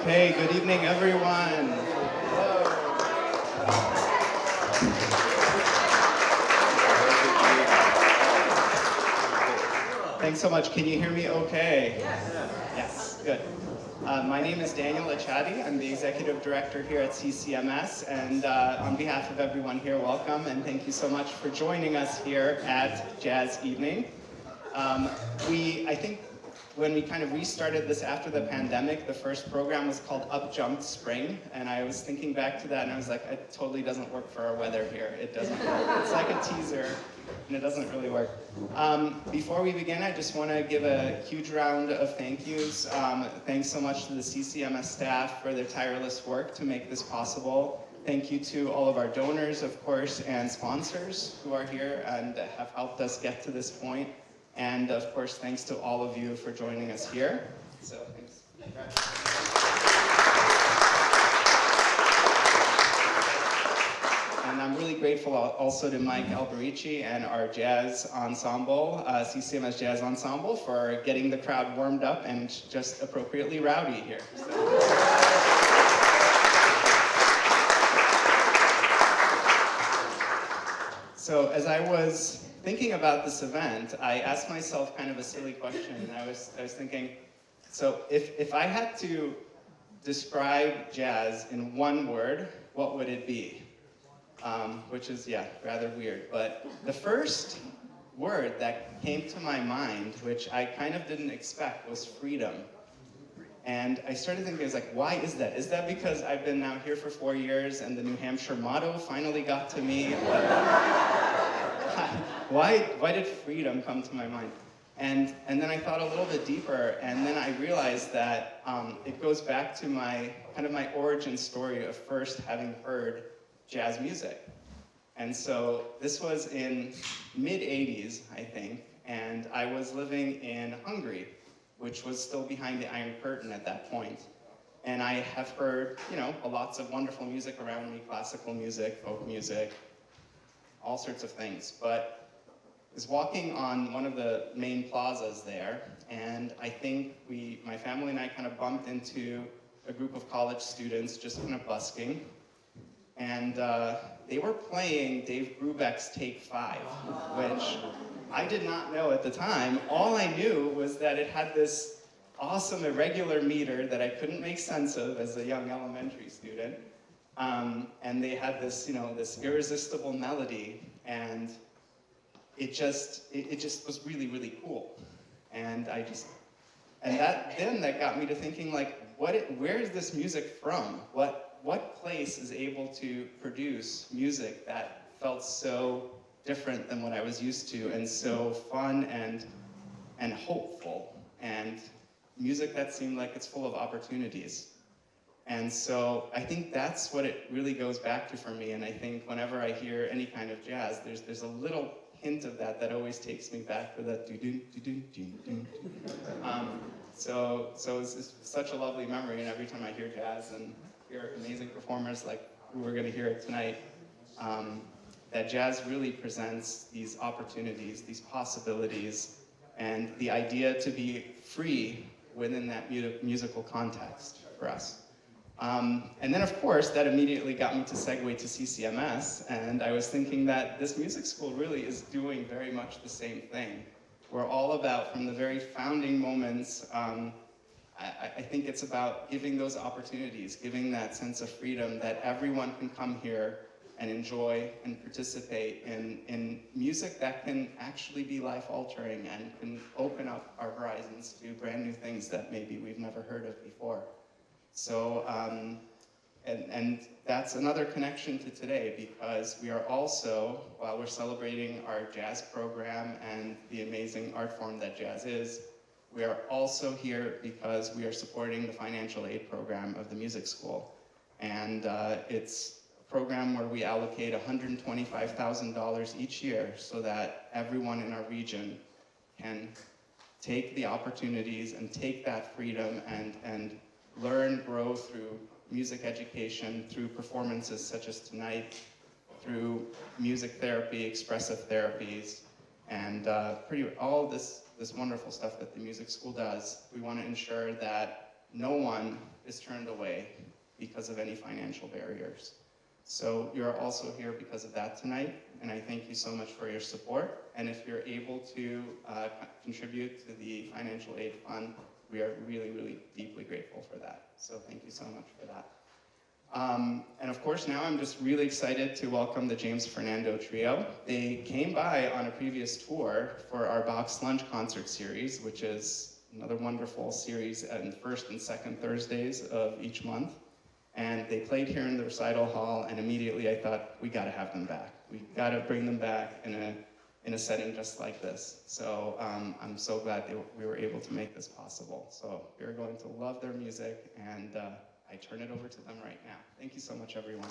Okay, good evening, everyone. Thanks so much. Can you hear me okay? Yes, good. My name is Daniel Achadi. I'm the Executive Director here at CCMS, and on behalf of everyone here, welcome, and thank you so much for joining us here at Jazz Evening. I think when we kind of restarted this after the pandemic, the first program was called Up Jumped Spring, and I was thinking back to that, and I was like, it totally doesn't work for our weather here. It doesn't work. It's like a teaser, and it doesn't really work. Before we begin, I just want to give a huge round of thank yous. Thanks so much to the CCMS staff for their tireless work to make this possible. Thank you to all of our donors, of course, and sponsors who are here and have helped us get to this point. And of course, thanks to all of you for joining us here. So thanks. And I'm really grateful also to Mike Alberici and our jazz ensemble, CCMS Jazz Ensemble, for getting the crowd warmed up and just appropriately rowdy here. So as I was thinking about this event, I asked myself kind of a silly question, and I was thinking, so if I had to describe jazz in one word, what would it be? Which is, yeah, rather weird. But the first word that came to my mind, which I kind of didn't expect, was freedom. And I started thinking, I was like, why is that? Is that because I've been now here for 4 years and the New Hampshire motto finally got to me? Why did freedom come to my mind? And then I thought a little bit deeper, and then I realized that it goes back to my origin story of first having heard jazz music. And so this was in mid-'80s, I think, and I was living in Hungary, which was still behind the Iron Curtain at that point. And I have heard, lots of wonderful music around me, classical music, folk music, all sorts of things. But I was walking on one of the main plazas there, and I think my family and I kind of bumped into a group of college students just kind of busking. And they were playing Dave Brubeck's Take 5, which I did not know at the time. All I knew was that it had this awesome irregular meter that I couldn't make sense of as a young elementary student. And they had this, this irresistible melody, and it just was really, really cool. And that got me to thinking, like, where is this music from? What place is able to produce music that felt so different than what I was used to, and so fun and hopeful, and music that seemed like it's full of opportunities? And so I think that's what it really goes back to for me. And I think whenever I hear any kind of jazz, there's a little hint of that always takes me back to that do-do, do-do, do-do. So it's such a lovely memory, and every time I hear jazz and hear amazing performers like who we're going to hear tonight, that jazz really presents these opportunities, these possibilities, and the idea to be free within that musical context for us. And then, of course, that immediately got me to segue to CCMS, and I was thinking that this music school really is doing very much the same thing. We're all about, from the very founding moments, I think it's about giving those opportunities, giving that sense of freedom that everyone can come here and enjoy and participate in music that can actually be life-altering and can open up our horizons to brand new things that maybe we've never heard of before. So, and that's another connection to today, because we are also, while we're celebrating our jazz program and the amazing art form that jazz is, we are also here because we are supporting the financial aid program of the music school. And it's a program where we allocate $125,000 each year so that everyone in our region can take the opportunities and take that freedom and learn, grow through music education, through performances such as tonight, through music therapy, expressive therapies, and all this wonderful stuff that the music school does. We want to ensure that no one is turned away because of any financial barriers. So you're also here because of that tonight, and I thank you so much for your support. And if you're able to contribute to the financial aid fund, we are really, really deeply grateful for that. So thank you so much for that. And of course, now I'm just really excited to welcome the James Fernando Trio. They came by on a previous tour for our Box Lunch concert series, which is another wonderful series on the first and second Thursdays of each month. And they played here in the recital hall, and immediately I thought, we gotta have them back. We gotta bring them back in a setting just like this. So I'm so glad we were able to make this possible. So you're going to love their music, and I turn it over to them right now. Thank you so much, everyone.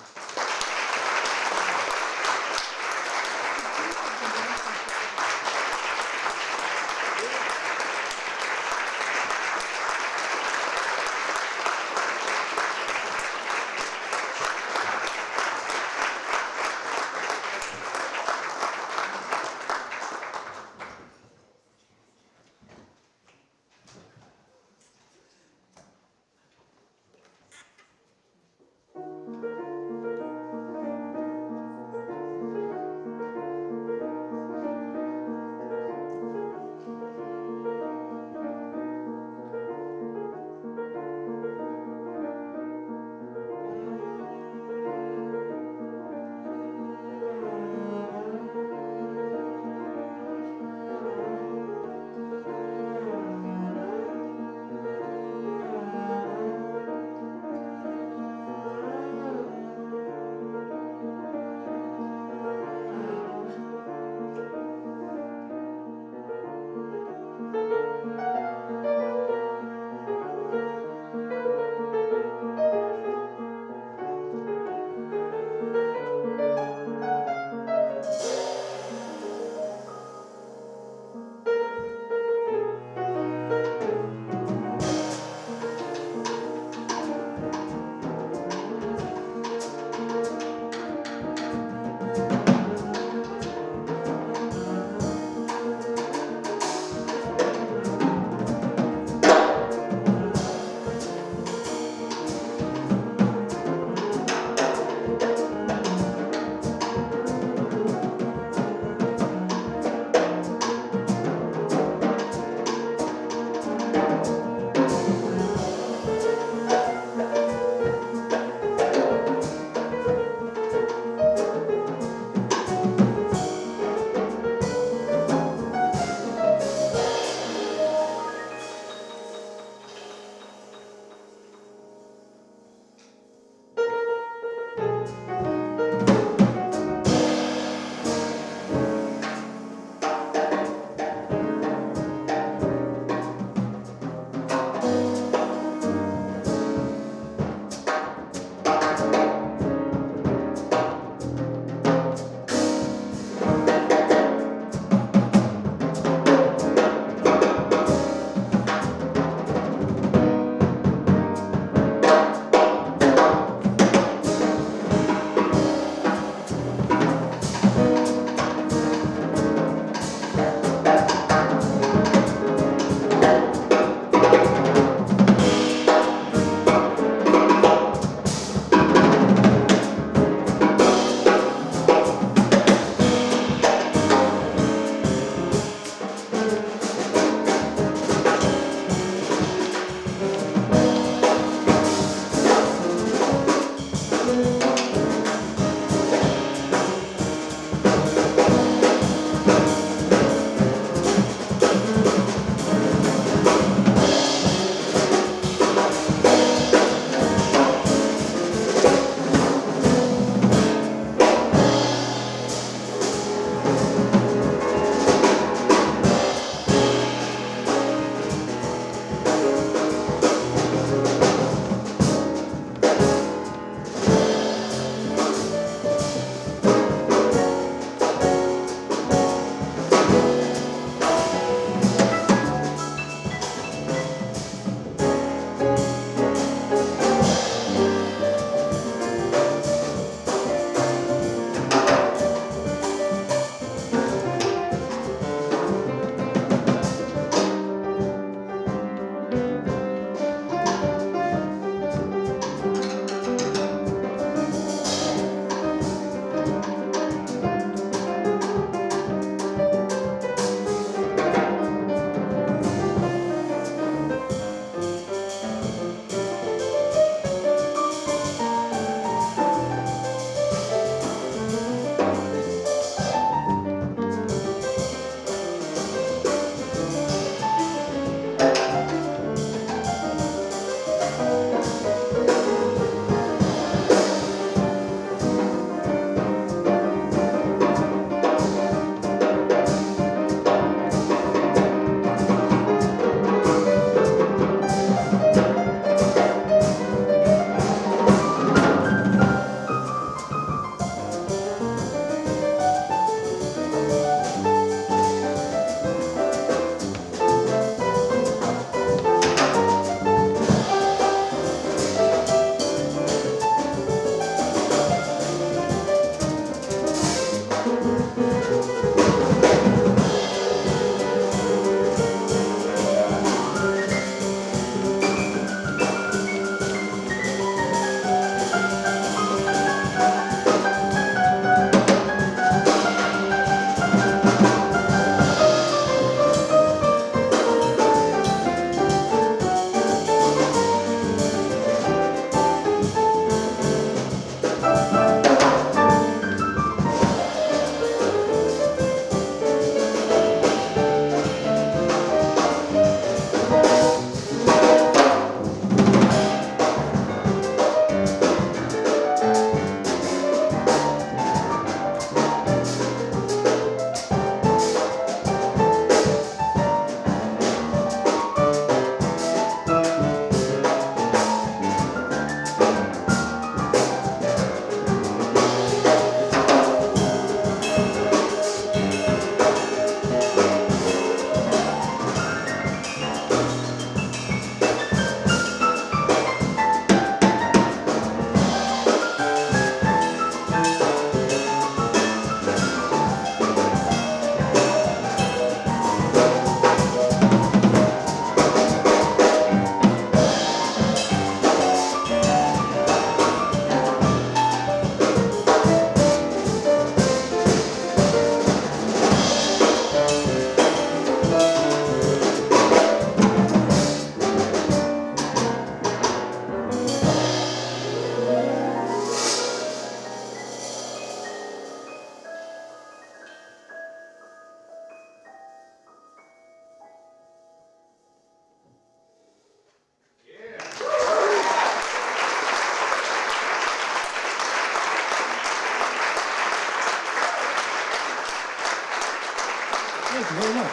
you very much.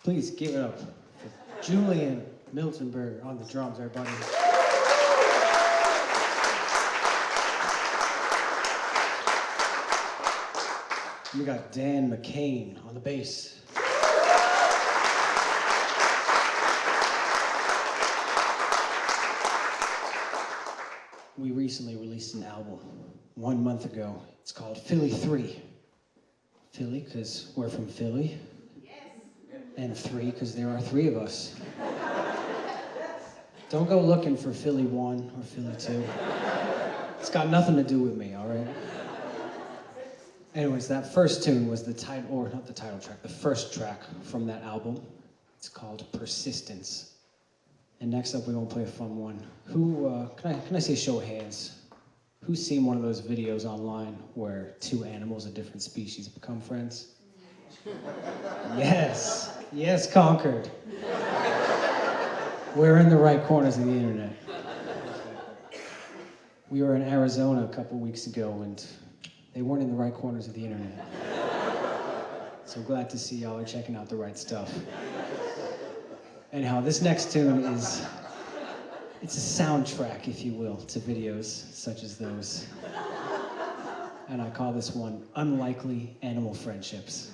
Please give it up for Julian Miltenberger on the drums, everybody. We got Dan McCain on the bass. We recently released an album 1 month ago. It's called Philly 3. Philly, because we're from Philly. Yes. And 3, because there are 3 of us. Don't go looking for Philly 1 or Philly 2. It's got nothing to do with me, all right? Anyways, that first tune was the title, or not the title track, the first track from that album. It's called Persistence. And next up, we're gonna play a fun one. Who, can I say show of hands? Who's seen one of those videos online where 2 animals of different species become friends? Yes, yes, Concord. We're in the right corners of the internet. We were in Arizona a couple weeks ago and they weren't in the right corners of the internet. So glad to see y'all are checking out the right stuff. Anyhow, this next tune is, it's a soundtrack, if you will, to videos such as those. And I call this one Unlikely Animal Friendships.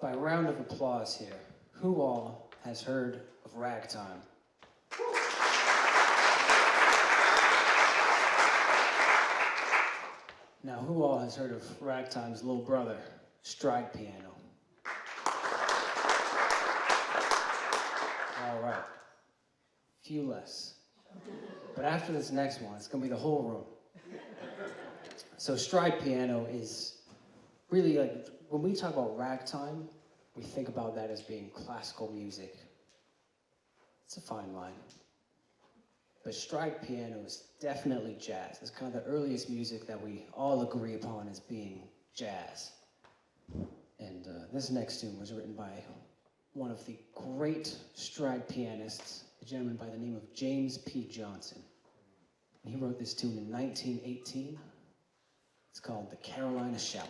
By a round of applause here, who all has heard of ragtime? Now, who all has heard of ragtime's little brother, stride piano? All right, few less. But after this next one, it's gonna be the whole room. So stride piano is really like, when we talk about ragtime, we think about that as being classical music. It's a fine line. but stride piano is definitely jazz. It's kind of the earliest music that we all agree upon as being jazz. And this next tune was written by one of the great stride pianists, a gentleman by the name of James P. Johnson. He wrote this tune in 1918. It's called The Carolina Shout.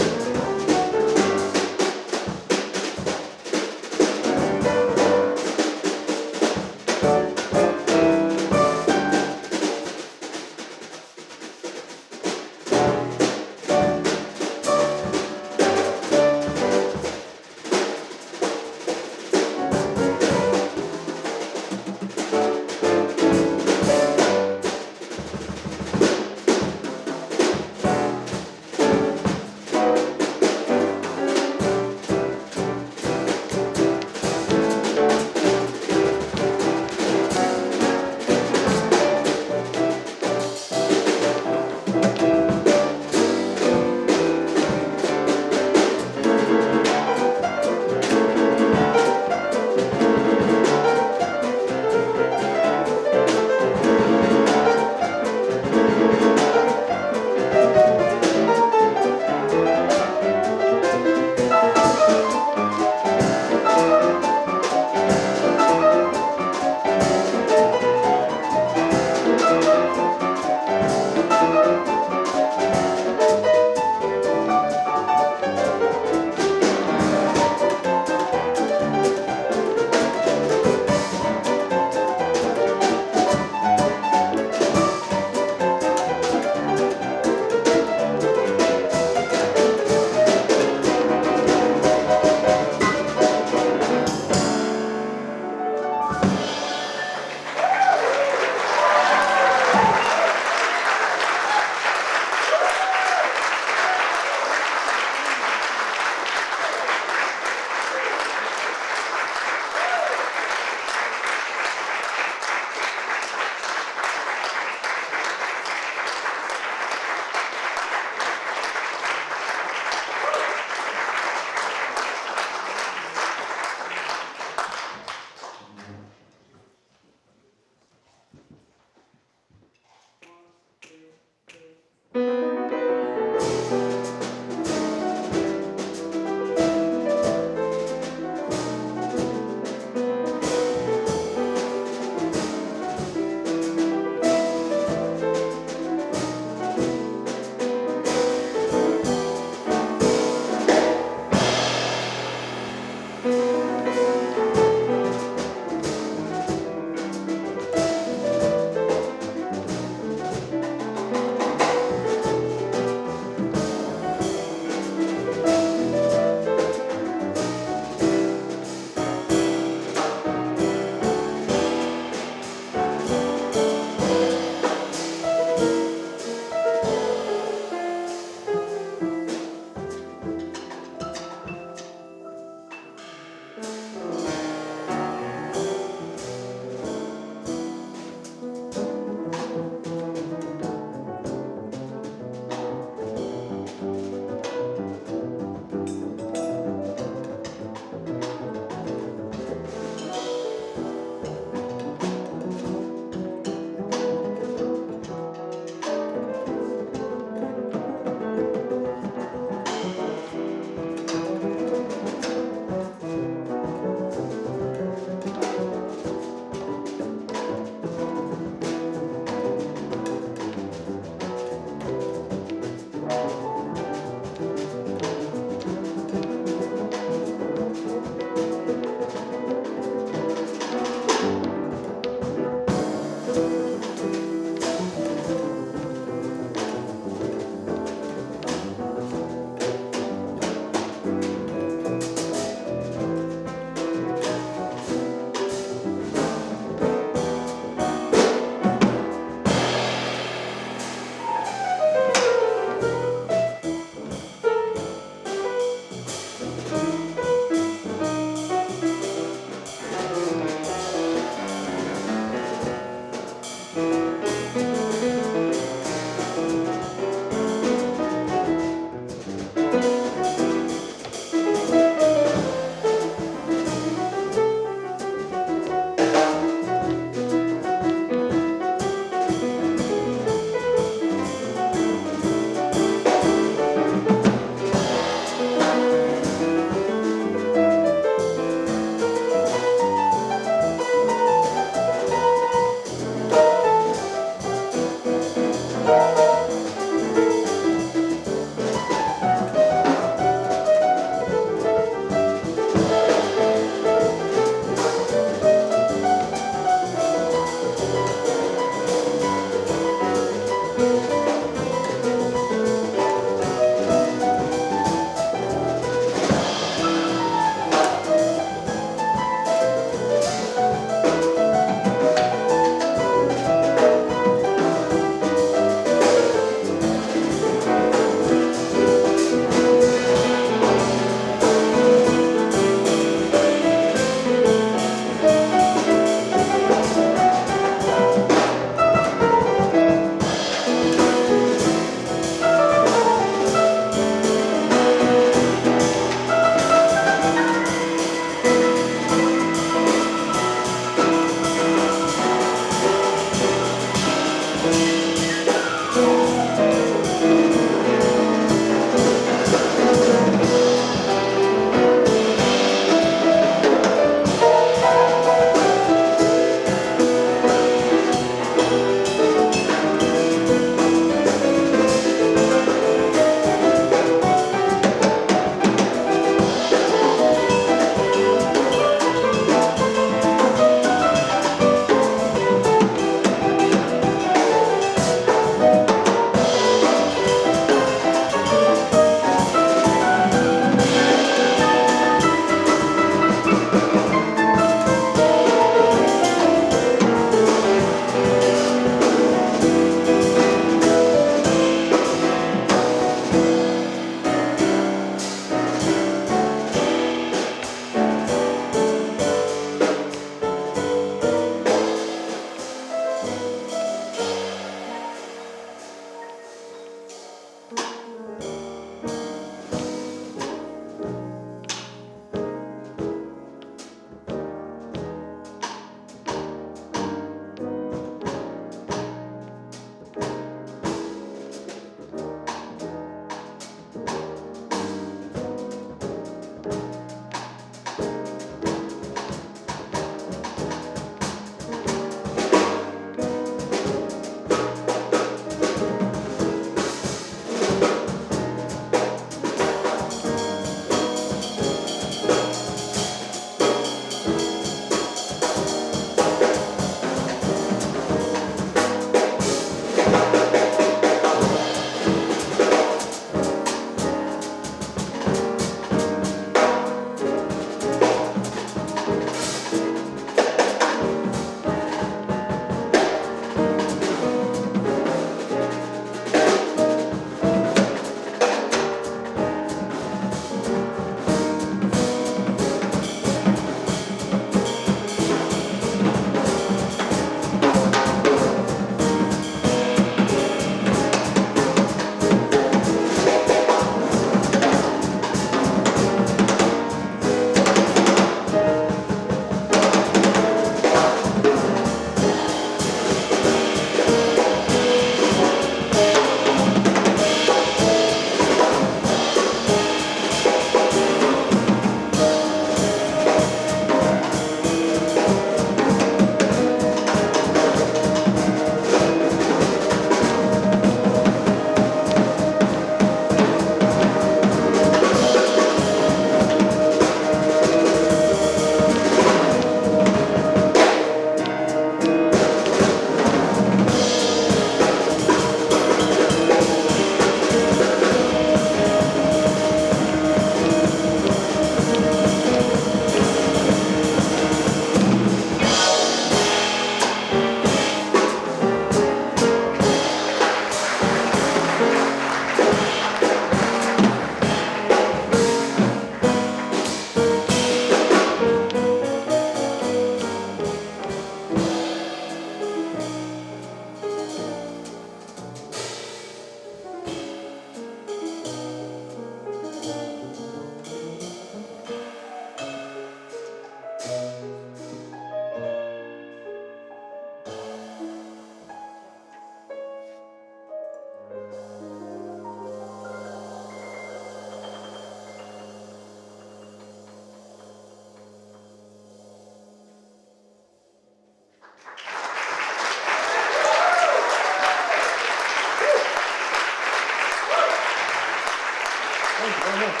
very much.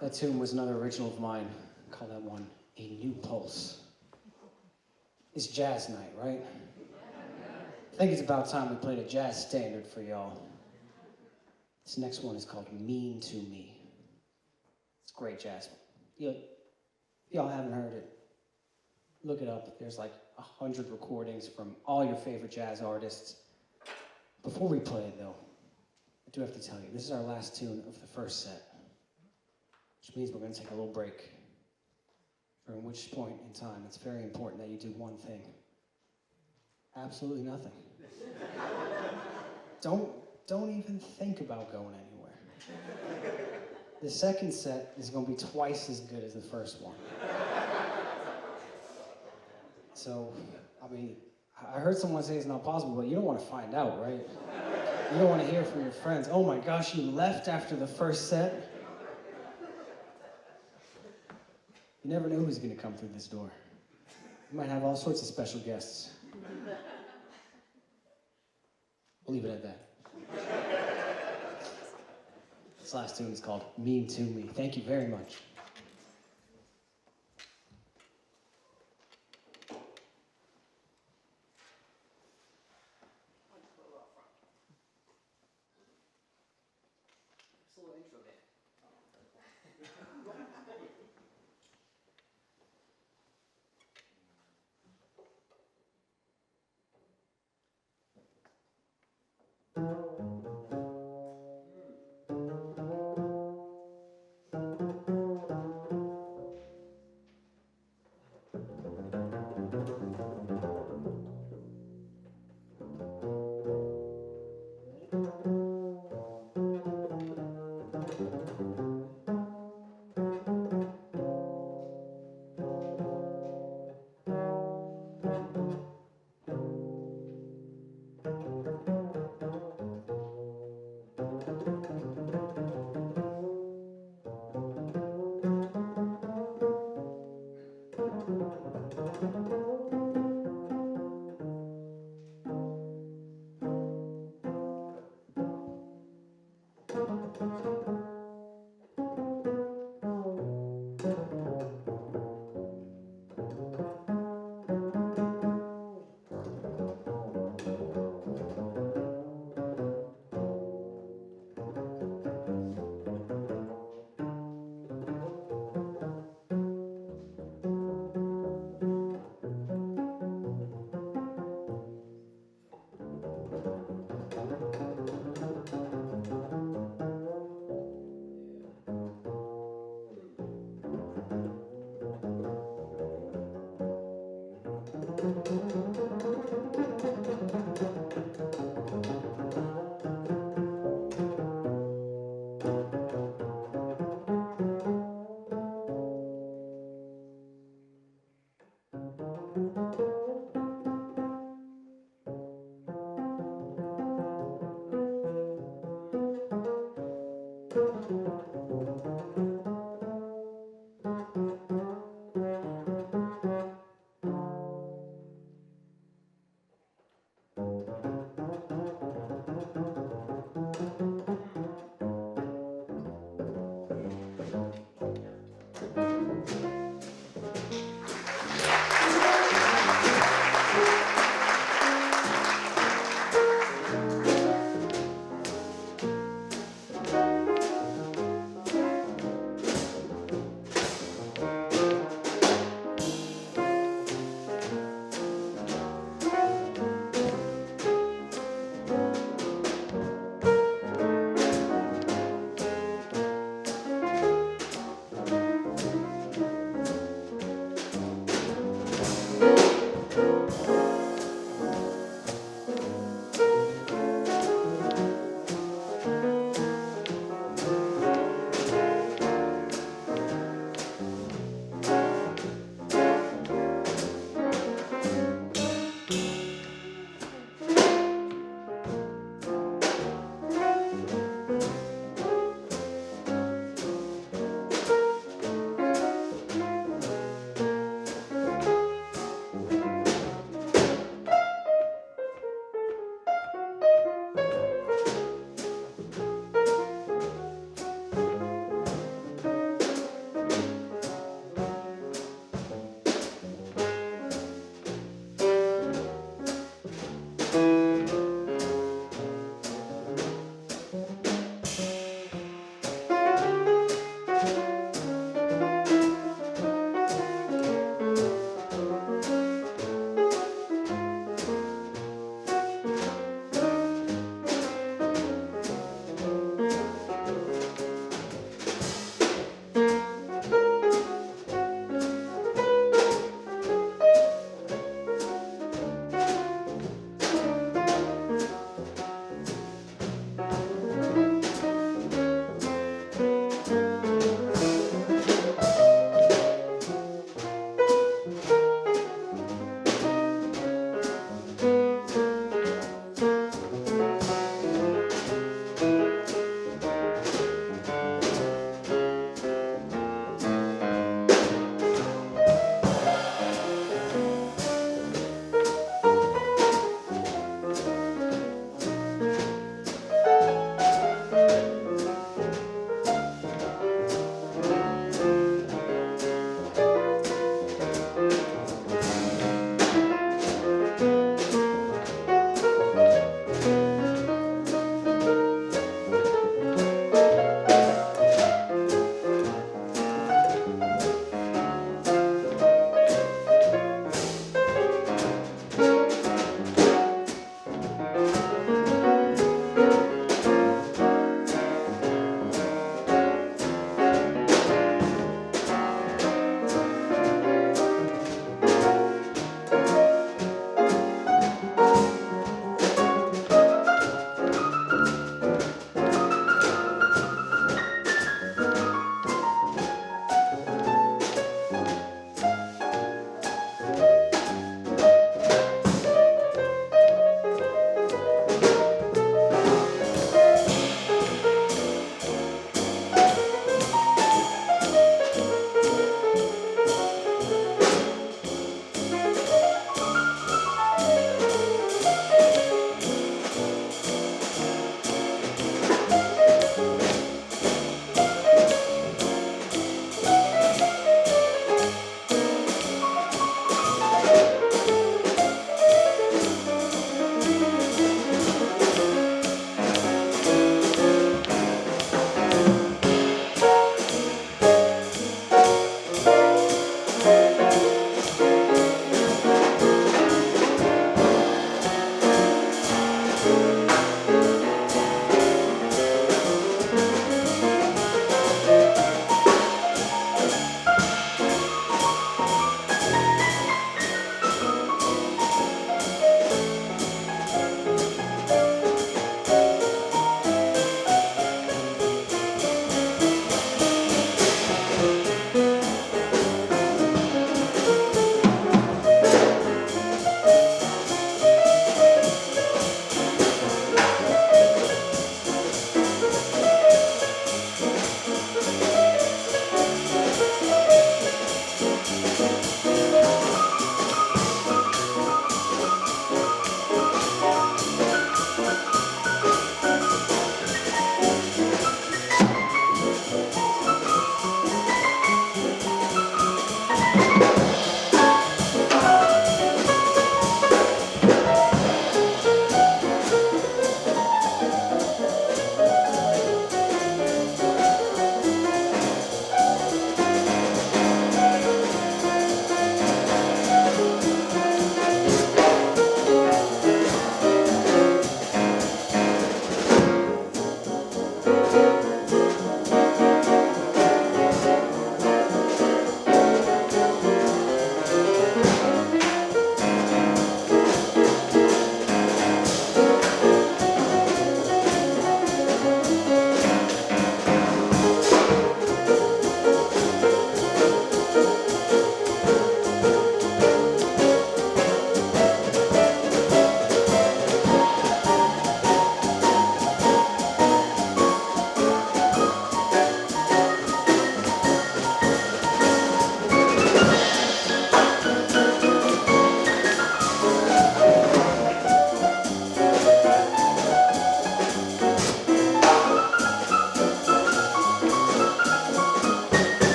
That tune was another original of mine. I call that one A New Pulse. It's jazz night, right? I think it's about time we played a jazz standard for y'all. This next one is called Mean to Me. It's great jazz. Y'all haven't heard it, look it up. There's like 100 recordings from all your favorite jazz artists. Before we play it though, I do have to tell you, this is our last tune of the first set, which means we're gonna take a little break. During which point in time, it's very important that you do one thing. Absolutely nothing. Don't even think about going anywhere. The second set is going to be twice as good as the first one. So, I mean, I heard someone say it's not possible, but you don't want to find out, right? You don't want to hear from your friends, oh my gosh, you left after the first set? You never know who's going to come through this door. You might have all sorts of special guests. We'll leave it at that. This last tune is called Mean to Me. Thank you very much.